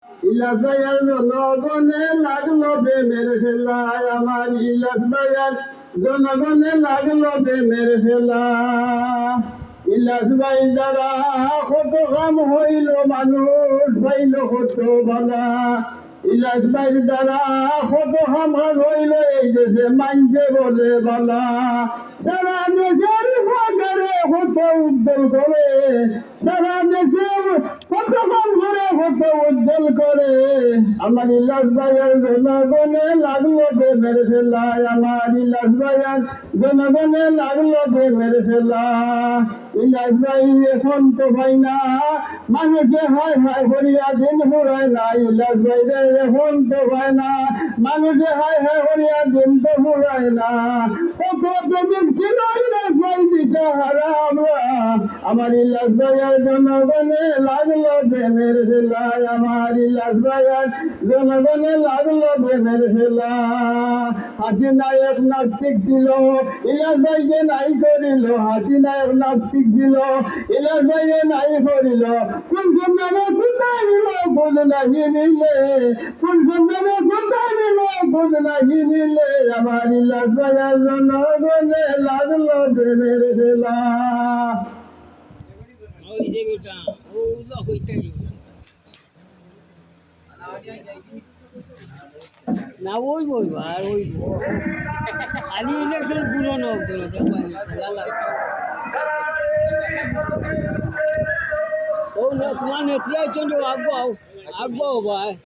ইলাস ভাইয়ার জনগণে লাগলো প্রেমের খেলায়, আমার ইলাস ভাইয়ার জনগণে লাগলো প্রেমের খেলা। ইলাস ভাই দ্বারা কত কাম হইল, মানুষ পাইল কত বালা। ইলাস ভাই দ্বারা কত কাম হইল, এই দেশে মানছে বলে বালা। সারা দেশের ফাঁকারে কত উজ্জ্বল করে, সারা দেশে কত কাম করে, কত উজ্জ্বল করে। আমার ইলাস ভাইয়ের জনগণে লাগলো প্রেমের খেলায়, আমার ইলাস ভাইয়ের জনগণে লাগলো প্রেমের খেলা। ইলাস ভাই এখন তো ভাই না, মানুষে হায় হায় করিয়া দিন ফুরায় না। ইলাস ভাই এখন তো ভাই না, মানুষে হায় হায় করিয়া দিন তো ফুরায় না। কত প্রেমিক ছিল ইলাস ভাই দিশাহারা আমরা, আমার ইলাস ভাইয়ের জনগণে লাগলো প্রেমের খেলায়, আমার ইলাস ভাইয়ের জনগণে লাগলো প্রেমের খেলা। হাসিনা এক নাস্তিক ছিল, ইলাস ভাইকে নাই করিল। হাসিনা এক নাস্তিক ছিল, ইলাস ভাইকে নাই করিল। কোন সন্ধানে কোথায় নিল খোঁজ নাহি মিলে, কোন সন্ধানে কোথায় নিল খোঁজ নাহি মিলে। আমার ইলাস ভাইয়ের জনগণে লাগলো প্রেমের খেলা। না ওই বলবো আর ওই খালি ইলেকশন পুরনো হতো না ও না তোমার নেত্রী আইছেন আগবাও আগবাও ভাই